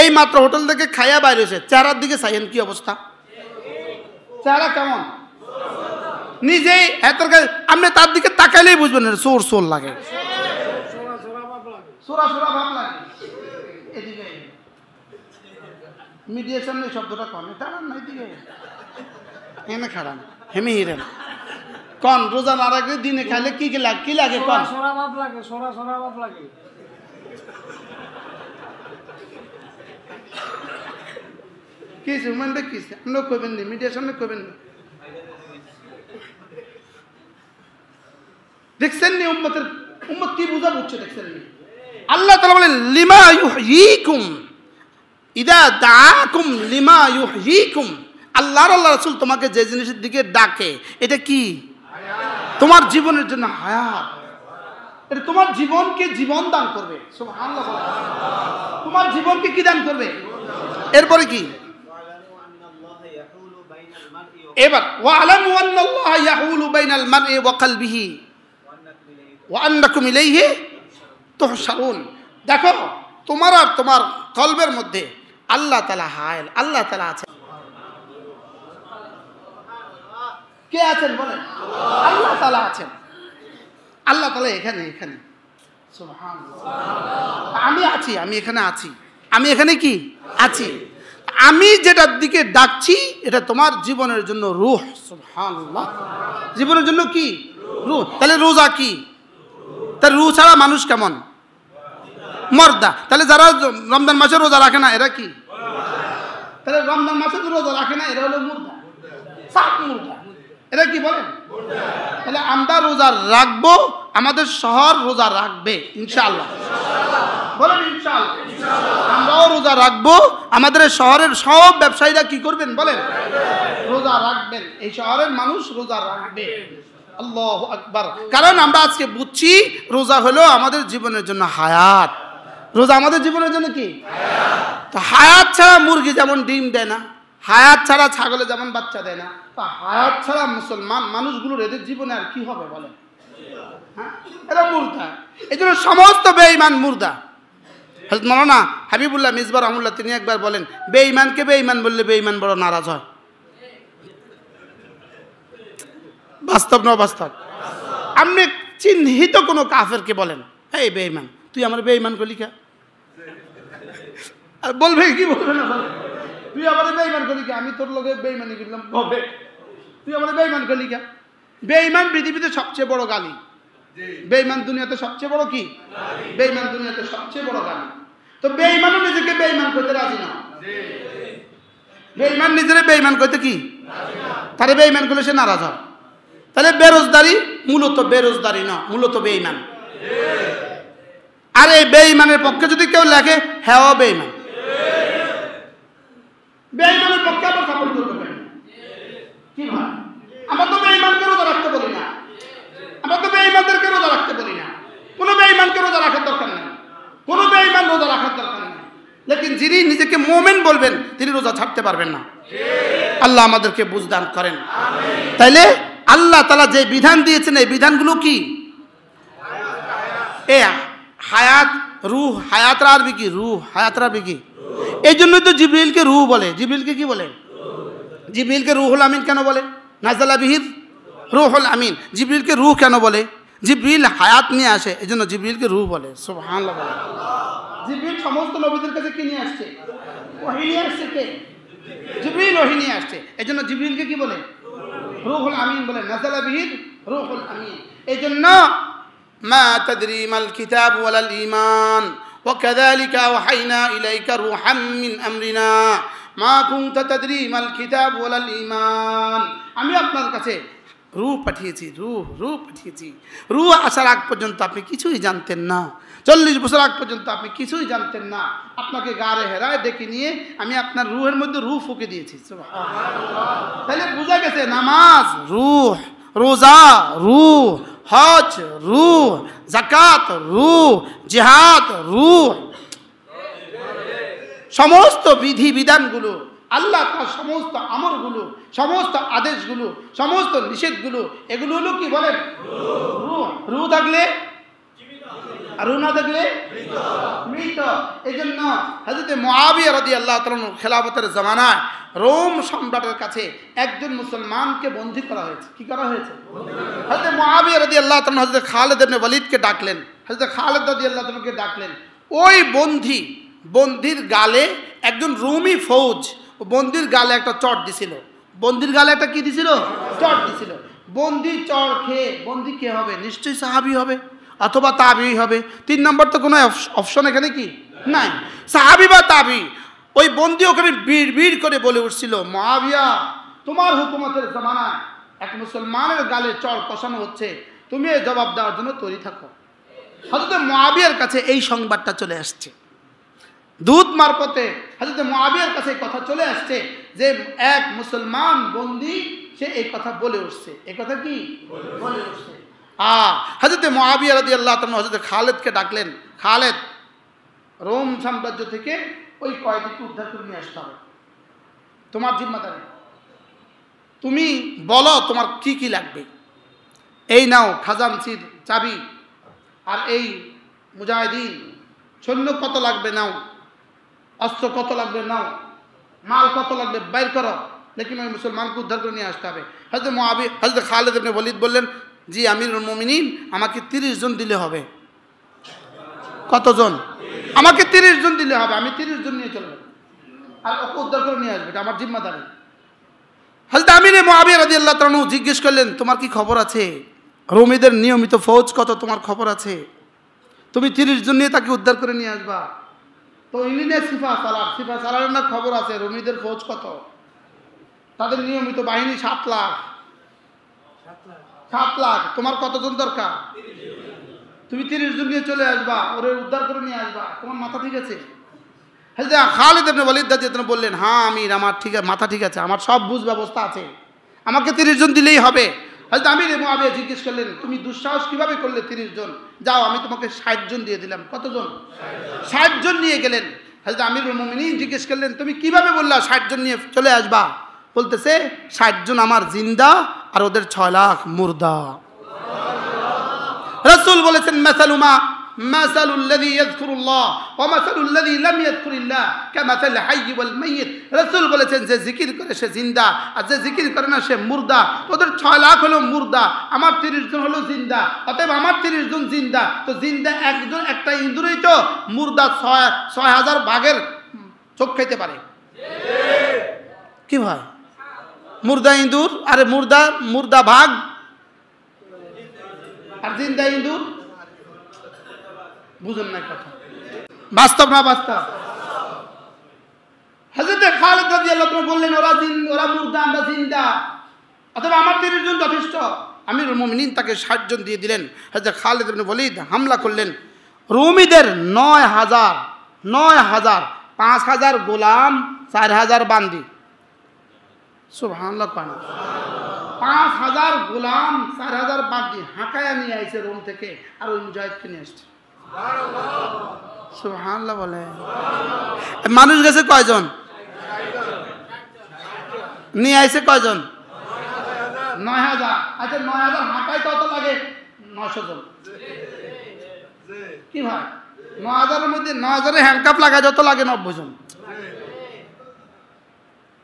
এই মাত্র হোটেল থেকে খাইয়া বাইরে এসে চেহারার দিকে চাইয়েন কি অবস্থা, চেহারা কেমন নিজেই এত। আপনি তার দিকে তাকাইলেই বুঝবেন চোর চোর লাগে, সোরা সোরা ভাব লাগে। এদিকে মিডিয়েশন এই শব্দটা কন, এটা না এদিকে এনে খাড়ান হেমি হিরেন কন। রোজা না রাখলে দিনে খাইলে কি কি লাগে কন? সোরা ভাব লাগে, সোরা সোরা ভাব লাগে। কিছু মানে কিছু আপনি কইবেন নি, মিডিয়ার সামনে কইবেন নি। দেখছেন নি উম্মত কি বুঝা বুঝছে? দেখছেন নি আল্লাহ তাআলা বলেন লিমা ইউহয়িকুম ইদা দাআকুম লিমা ইউহয়িকুম। আল্লাহর রাসূল তোমাকে যে জিনিসের দিকে ডাকে এটা কি? তোমার জীবনের জন্য হায়াত। এটা তোমার জীবনকে জীবন দান করবে। সুবহানাল্লাহ। তোমার জীবনকে কি দান করবে? এরপরে কি? এবার ওয়ালামু আন্নাল্লাহা ইয়াহুলু বাইনাল মারই ওয়া কলবিহি ওয়া আন্নাকুম ইলাইহি তুহশারুন। দেখো তোমার আর তোমার কলবের মধ্যে আল্লাহ তাআলা হায়েল, আল্লাহ তাআলা আছেন। কে আছেন বলেন? আল্লাহ তাআলা আছেন। আল্লাহ তাআলা এখানে এখানে। সুবহানাল্লাহ। আমি আছি, আমি এখানে আছি, আমি এখানে কি আছি। আমি যেটার দিকে ডাকছি এটা তোমার জীবনের জন্য রূহ। সুবহানাল্লাহ। জীবনের জন্য কি? রূহ। তাহলে রোজা কি? তাহলে রূহ ছাড়া মানুষ কেমন? মর্দা। তাহলে যারা রমজান মাসে রোজা রাখে না এরা কি? তাহলে রমজান মাসে রোজা রাখে না এরা হলো মুর্দা, সাত মুর্দা। এরা কি বলেন? তাহলে আমরা রোজা রাখবো, আমাদের শহর রোজা রাখবে ইনশাআল্লাহ। বলেন ইনশাআল্লাহ। আমরাও রোজা রাখবো, আমাদের শহরের সব ব্যবসায়ীরা কি করবেন বলেন? রোজা রাখবেন। এই শহরের মানুষ রোজা রাখবে। আল্লাহু আকবার। কারণ আমরা আজকে বুঝছি রোজা হলো আমাদের জীবনের জন্য হায়াত। রোজা আমাদের জীবনের জন্য কি? তো হায়াত ছাড়া মুরগি যেমন ডিম দেয় না, হায়াত ছাড়া ছাগলে যেমন বাচ্চা দেয় না, তা হায়াত ছাড়া মুসলমান মানুষগুলোর এদের জীবনে আর কি হবে বলেন? হ্যাঁ, এরা মুর্দা। এই জন্য সমস্ত বেঈমান মুর্দা। হযরত মাওলানা হাবিবুল্লাহ মিসবাহ রাহমাতুল্লাহ তিনি একবার বলেন, বেঈমানকে বেঈমান বললে বেঈমান বড় নারাজ হয়। বাস্তব না বাস্তব? আপনি চিহ্নিত কোনো কাফেরকে বলেন, এই বেঈমান, তুই আমার বেঈমান করলি কে? আর বলবে কি বলবে না? তুই আমার বেঈমান করলি কে? আমি তোর লগে বেঈমানি করলাম, হবে তুই আমার বেঈমান করলি কে? বেঈমান পৃথিবীতে সবচেয়ে বড় গালি। বেঈমান দুনিয়াতে সবচেয়ে বড় কি? বেঈমান দুনিয়াতে সবচেয়ে বড় গালি। তো বেঈমানও নিজেকে বেঈমান করতে রাজি না। বেঈমান নিজের বেঈমান করতে কি? তারে বেঈমান করলে সে নারাজ হয়। তাহলে বেরোজগারি মূলত বেরোজগারি না, মূলত বেঈমান। আর এই বেঈমানের পক্ষে যদি কেউ লেখে, হ্যাঁ বেঈমান। বেঈমানের পক্ষে আবার সাপোর্ট করতে পারি কি ভাই? আমরা তো বেঈমানকে রোজা রাখতে বলি না, আমরা তো বেঈমানদেরকে রোজা রাখতে বলি না। কোনো বেঈমানকে রোজা রাখার দরকার নেই, কোনো বেঈমান রোজা রাখার দরকার নেই। লেকিন যিনি নিজেকে মুমিন বলবেন তিনি রোজা ছাড়তে পারবেন না। আল্লাহ আমাদেরকে বুঝদান করেন। তাইলে আল্লাহ তাআলা যে বিধান দিয়েছেন এই বিধানগুলো কি? এ হায়াত, রূহ। হায়াতের আরবি কি? রূহ। হায়াতের আরবি কি? এই জন্যই তো জিবরিলকে রূহ বলে। জিবরিলকে কি বলে? জিবরিলকে রুহুল আমিন কেন বলে? নাযালা বিহির রুহুল আমিন। জিবরিলকে রূহ কেন বলে? জিবরিল হায়াত নিয়ে আসে, এই জন্য জিবরিলকে রূহ বলে। সুবহানাল্লাহ। জিবরিল সমস্ত নবীদের কাছে কি নিয়ে আসছে? ওহী নিয়ে আসছে। কে? জিবরিল ওহী নিয়ে আসছে, এই জন্য জিবরিলকে কি বলে? রুহুল আমিন বলে। নাযালা বিহির রুহুল আমিন। এই জন্য মা তাদরি মাল কিতাব ওয়ালাল ঈমান ওয়া কাযালিকা আওহাইনা ইলাইকা রূহাম মিন আমরিনা মা কুনতা তাদরি মাল কিতাব ওয়ালাল ঈমান। আমি আপনার কাছে রূহ পাঠিয়েছি, রূহ পাঠিয়েছি। রূহ আসার আগ পর্যন্ত আপনি কিছুই জানতেন না। 40 বছর আগ পর্যন্ত আপনি কিছুই জানতেন না। আপনাকে গারে হেরায় ডেকে নিয়ে আমি আপনার রূহের মধ্যে রূহ ফুঁকে দিয়েছি। সুবহানাল্লাহ। তাহলে বোঝা গেছে নামাজ রূহ, রোজা রূহ, হজ রূহ, যাকাত রূহ, জিহাদ রূহ। সমস্ত বিধি বিধানগুলো আল্লাহ তার সমস্ত আমরগুলো, সমস্ত আদেশগুলো, সমস্ত নিষেধগুলো, এগুলো হলো কি বলেন? রূহ। রূহ থাকলে আর রূহ না থাকলে মৃত। এই জন্য হযরত মুআবিয়া রাদিয়াল্লাহু তাআলা খেলাফতের জামানায় রোম সম্রাটের কাছে একজন মুসলমানকে বন্দী করা হয়েছে। কি করা হয়েছে? হযরত মুআবিয়া রাদিয়াল্লাহু তাআলা হযরত খালিদ ইবনে ওয়ালিদকে ডাকলেন, হযরত খালিদ রাদিয়াল্লাহু তাআলাকে ডাকলেন। ওই বন্দির গালে একজন রুমি ফৌজ বন্দির গালে একটা চট দিছিল। বন্দির গালে একটা কি দিছিল? চট দিছিল। বন্দি চড় খেয়ে বন্দি কে হবে? নিশ্চয়ই সাহাবী হবে অথবা তাবিঈ হবে। 3 নম্বর তো কোনো অপশন এখানে কি নাই, সাহাবী বা তাবিঈ। ওই বন্দি ওখানে বিড় করে বলে উঠছিল, মুআবিয়া, তোমার হুকুমতের জামানায় এক মুসলমানের গালে চড় কষানো হচ্ছে, তুমি এই জবাব দেওয়ার জন্য তৈরি থাকো। হযরত মুআবিয়ার কাছে এই সংবাদটা চলে আসছে, দূত মারফতে হযরত মুআবিয়ার কাছে কথা চলে আসছে যে এক মুসলমান বন্দি সে এই কথা বলে উঠছে। এই কথা কি বলে উঠছে? হযরত মুআবিয়া রাদিয়াল্লাহু তাআলা হযরত খালিদকে ডাকলেন, খালিদ, রোম সাম্রাজ্য থেকে ওই কয়েদিকে উদ্ধার করে নিয়ে আসতে হবে, তোমার জিম্মাদারি। তুমি বলো তোমার কি কি লাগবে। এই নাও খাজানচির চাবি, আর এই মুজাহিদিন সৈন্য কত লাগবে নাও, অস্ত্র কত লাগবে নাও, মাল কত লাগবে বাইর করো, লেকিন ওই মুসলমানকে উদ্ধার করে নিয়ে আসতে হবে। হযরত খালিদ ইবনে ওয়ালিদ বললেন, জি আমিরুল মুমিনিন, আমাকে 30 জন দিলে হবে। কতজন? আমাকে 30 জন দিলে হবে, আমি 30 জন নিয়ে চলবো, আর ওকে উদ্ধার করে নিয়ে আসবে, এটা আমার জিম্মাদারি। হযরত আমির মুআবিয়া রাদিয়াল্লাহু তাআলা জিজ্ঞেস করলেন, তোমার কি খবর আছে? রোমীদের নিয়মিত ফৌজ কত তোমার খবর আছে? তুমি 30 জন নিয়ে তাকে উদ্ধার করে নিয়ে আসবা। তো ইলিনের সিফা সালার না খবর আছে রোমীদের ফৌজ কত, তাদের নিয়মিত বাহিনী 7 লাখ। 7 লাখ, তোমার কতজন দরকার? তুমি 30 জন নিয়ে চলে আসবা, ওরে উদ্ধার করে নিয়ে আসবা, তোমার মাথা ঠিক আছে? হযরত খালিদ ইবনে ওয়ালিদ রাদিয়াল্লাহু বললেন, হ্যাঁ আমির, আমার ঠিক আছে, মাথা ঠিক আছে, আমার সব বুঝ ব্যবস্থা আছে, আমাকে 30 জন দিলেই হবে। হযরত আমির মুআবিয়া জিজ্ঞেস করলেন, তুমি দুঃসাহস কিভাবে করলে 30 জন? যাও, আমি তোমাকে 60 জন দিয়ে দিলাম। কতজন? 60 জন নিয়ে গেলেন। হযরত আমিরুল মুমিনিন জিজ্ঞেস করলেন, তুমি কিভাবে বললা 60 জন নিয়ে চলে আসবা? বলতেছে, 60 জন আমার জিন্দা আর ওদের 6 লাখ মুর্দা। রাসূল বলেছেন, মাসালুল্লাযী ইয়াযকুরুল্লাহ ওয়া মাসালুল্লাযী লাম ইয়াযকুরিল্লাহ কামাসাল হাইয়্যি ওয়াল মাইয়িত। রাসূল বলেছেন, যে জিকির করে সে জিন্দা, আর যে জিকির করে না সে মুর্দা। ওদের 6 লাখ হলো মুর্দা, আমার 30 জন হলো জিন্দা। অতএব আমার 30 জন জিন্দা, তো জিন্দা একজন, একটা ইঁদুরই তো মুর্দা 6000 বাঘের চোখ খেতে পারে। কি ভাই, মুর্দা ইঁদুর, আরে মুর্দা বাঘ আর জিন্দা ইঁদুর, বুঝুন না কথা, বাস্তব না বাস্তব? হযরত খালিদ রাদিয়াল্লাহু তাআলা বললেন, ওরা মুর্দা, আমরা জিন্দা, অথবা আমার 30 জন যথেষ্ট। আমিরুল মুমিনিন তাকে 60 জন দিয়ে দিলেন। হযরত খালিদ ইবনে ওয়ালিদ হামলা করলেন। রোমীদের 9000 5000 গোলাম, 4000 বান্দি। সুবহানাল্লাহ। 5000 গোলাম, 4000 বান্দি হাঁকায়া নিয়ে আইছে রোম থেকে, আর ওই মুজাহিদকে নিয়ে আসছে। সুবহানাল্লাহ বলে। মানুষ গেছে কয়জন? নিয়ে আইছে কয়জন? 9000। আচ্ছা 9000 হাঁকাই কত লাগে? 900 জন। কি ভাই, 9000 এর মধ্যে 9000 এর হ্যান্ডকাপ লাগায় যত লাগে 90 জন।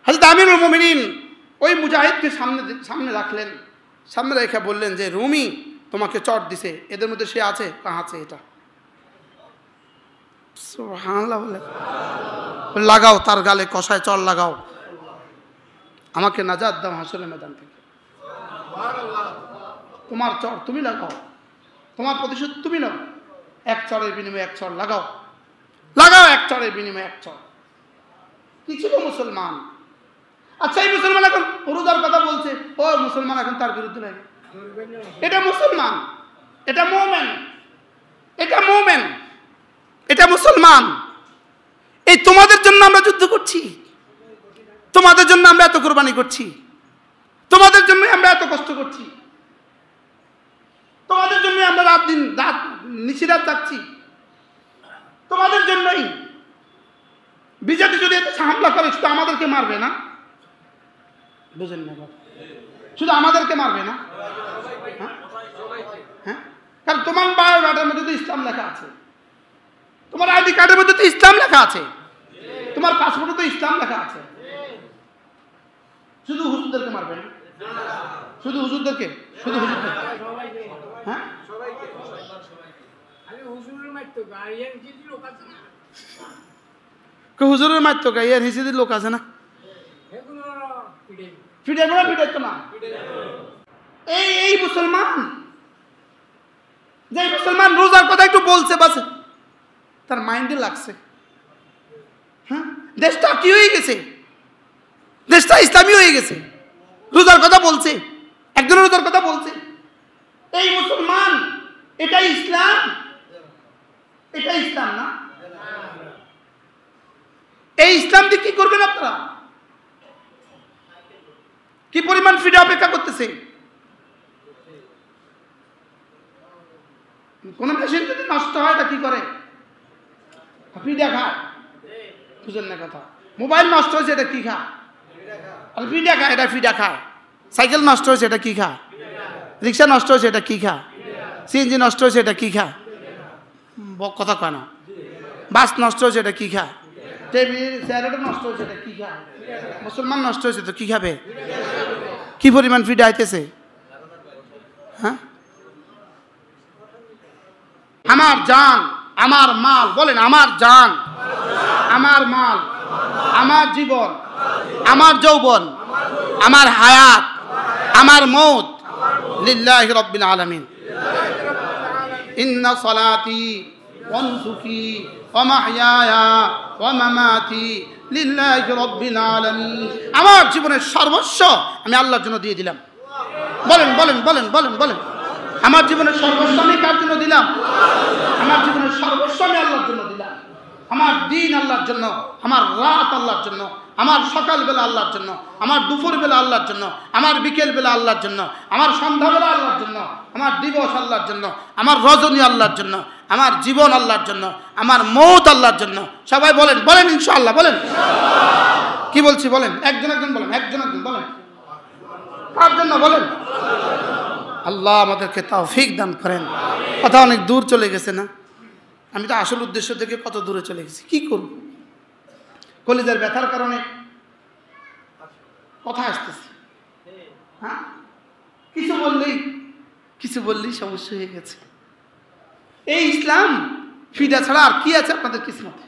হযরত আমিরুল মুমিনিন ওই মুজাহিদকে সামনে রাখলেন, সামনে রেখে বললেন যে, রুমি তোমাকে চট দিছে, এদের মধ্যে সে আছে? আছে এটা। সুবহানাল্লাহ বলে, লাগাও তার গালে কষায় চড় লাগাও, আমাকে নাজাত দাও হাসরের ময়দান থেকে। তোমার চড় তুমি লাগাও, তোমার প্রতিশোধ তুমি নাও, এক চড়ের বিনিময়ে এক চড় লাগাও, এক চড়ের বিনিময়ে এক চড়। কি ছিল মুসলমান? আচ্ছা এই মুসলমান এখন রোজার কথা বলছে, ও মুসলমান এখন তার বিরুদ্ধে লাগে। এটা মুসলমান, এটা মুমিন, এটা মুসলমান। এই তোমাদের জন্য আমরা যুদ্ধ করছি, তোমাদের জন্য আমরা এত কুরবানি করছি, তোমাদের জন্য আমরা এত কষ্ট করছি, তোমাদের জন্য আমরা রাত নিশিরাত যাচ্ছি, তোমাদের জন্যই। বিজেপি যদি এতে হামলা করে শুধু আমাদেরকে মারবে না, বুঝেন না? শুধু আমাদেরকে মারবে না, হ্যাঁ হ্যাঁ, কারণ তোমার বায়োডাটার মধ্যে তো ইসলাম লেখা আছে, তোমার আইডি কার্ডের মধ্যে তো ইসলাম লেখা আছে, তোমার পাসপোর্টে তো ইসলাম লেখা আছে। শুধু হুজুরদেরকে মারবে না, শুধু হুজুরদেরকে, শুধু হুজুরদের, হ্যাঁ হুজুরের মারতো গাই, এর হিসেবে লোক আছে না, ফিডাইতো না। এই মুসলমান, যে মুসলমান রোজার কথা একটু বলছে বাস তার মাইন্ডে লাগছে, হ্যাঁ দেশটা কি হয়ে গেছে, দেশটা ইসলামী হয়ে গেছে, রোজার কথা বলছে, একজনের রোজার কথা বলছে। এই মুসলমান, এটা ইসলাম, এটা ইসলাম না? এই ইসলাম দিয়ে কি করবেন আপনারা? কি পরিমাণ ফিডা অপেক্ষা করতেছে? কোন মেশিন যদি নষ্ট হয় এটা কি করে? ফিডা খায়, বুঝলেন না কথা? মোবাইল নষ্ট হয়েছে এটা কি খায়? ফিডা খায়, এটা ফিডা খায়। সাইকেল নষ্ট হয়েছে এটা কি খায়? রিক্সা নষ্ট হয়েছে এটা কি খায়? সিএনজি নষ্ট হয়েছে এটা কি খায়? কথা কয় না। বাস নষ্ট হয়েছে এটা কি খায়? টেবিল চেয়ারটা নষ্ট হয়েছে এটা কি খায়? মুসলমান নষ্ট হয়েছে তো কি খাবে? কি পরিমাণ ফিডা আইতেছে, হ্যাঁ? আমার জান, আমার মাল, বলেন আমার জান, আমার মাল, আমার জীবন, আমার যৌবন, আমার হায়াত, আমার মৌত লিল্লাহি রাব্বিল আলামিন। ইন্না সালাতি ওয়া নুসুকি ওয়া মাহইয়ায়া ওয়া মামাতি লিল্লাহি রাব্বিল আলামিন। আমার জীবনের সর্বস্ব আমি আল্লাহর জন্য দিয়ে দিলাম। বলেন বলেন বলেন বলেন বলেন, আমার জীবনের সর্বস্ব আমি কার জন্য দিলাম? আমার জীবনের সর্বস্ব আমি আল্লাহর জন্য দিলাম। আমার দিন আল্লাহর জন্য, আমার রাত আল্লাহর জন্য, আমার সকালবেলা আল্লাহর জন্য, আমার দুপুরবেলা আল্লাহর জন্য, আমার বিকেলবেলা আল্লাহর জন্য, আমার সন্ধ্যাবেলা আল্লাহর জন্য, আমার দিবস আল্লাহর জন্য, আমার রজনী আল্লাহর জন্য, আমার জীবন আল্লাহর জন্য, আমার মৌত আল্লাহর জন্য। সবাই বলেন বলেন ইনশাআল্লাহ, বলেন। কি বলছি বলেন, একজন একজন বলেন, একজন একজন বলেন। কার জন্য বলেন? আল্লাহ আমাদেরকে তৌফিক দান করেন। কথা অনেক দূর চলে গেছে না? আমি তো আসল উদ্দেশ্য থেকে কত দূরে চলে গেছি। কি করব? কলিজার ব্যথার কারণে কথা আসতেছে, হ্যাঁ কিছু বললেই সমস্যা হয়ে গেছে। এই ইসলাম ফিডা ছাড়া আর কি আছে আপনাদের কিসমতে?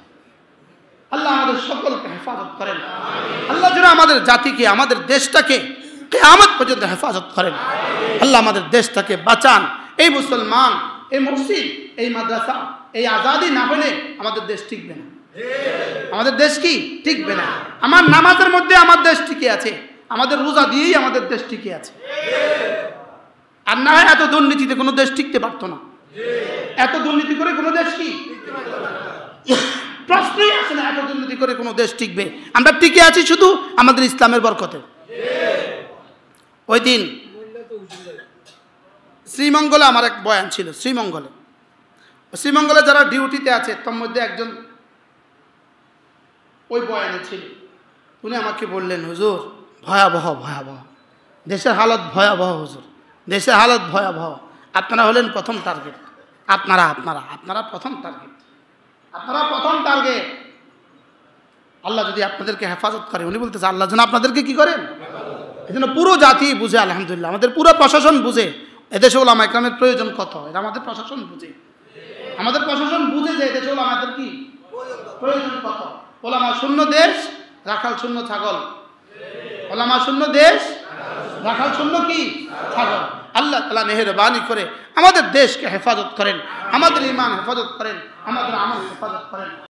আল্লাহ আমাদের সকলকে হেফাজত করেন। আল্লাহ যেন আমাদের জাতিকে, আমাদের দেশটাকে কিয়ামত পর্যন্ত হেফাজত করেন। আল্লাহ আমাদের দেশটাকে বাঁচান। এই মুসলমান, এই মসজিদ, এই মাদ্রাসা, এই আজাদি না হলে আমাদের দেশ টিকবে না। আমাদের দেশ কি টিকবে না? আমার নামাজের মধ্যে আমার দেশ টিকে আছে, আমাদের রোজা দিয়েই আমাদের দেশ টিকে আছে। আর না হয় এত দুর্নীতিতে কোনো দেশ টিকতে পারতো না। এত দুর্নীতি করে কোনো দেশ কি প্রশ্নই আসে না, এত দুর্নীতি করে কোনো দেশ টিকবে। আমরা টিকে আছি শুধু আমাদের ইসলামের বরকতে। ওই দিন শ্রীমঙ্গলে আমার এক বয়ান ছিল, শ্রীমঙ্গলে যারা ডিউটিতে আছে তার মধ্যে একজন ওই বয়ানে ছিল। উনি আমাকে বললেন, হুজুর ভয়াবহ ভয়াবহ দেশের হালত, ভয়াবহ হুজুর, দেশের হালত ভয়াবহ। আপনারা হলেন প্রথম টার্গেট, আপনারা প্রথম টার্গেট, আপনারা প্রথম টার্গেট। আল্লাহ যদি আপনাদেরকে হেফাজত করে, উনি বলতেছে আল্লাহ যেন আপনাদেরকে কি করেন। এই জন্য পুরো জাতি বুঝে, আলহামদুলিল্লাহ আমাদের পুরো প্রশাসন বুঝে এদেশে ওলামা ইকরামের প্রয়োজন কত, এটা আমাদের প্রশাসন বুঝে। আমাদের প্রশাসন বুঝে যে এদেশে ওলামাদের কি প্রয়োজন কত। ওলামা শূন্য দেশ, রাখাল শূন্য ছাগল। ওলামা শূন্য দেশ, রাখাল শূন্য কি ছাগল। আল্লাহ তাআলা মেহেরবানি করে আমাদের দেশকে হেফাজত করেন, আমাদের ঈমান হেফাজত করেন, আমাদের আমল হেফাজত করেন।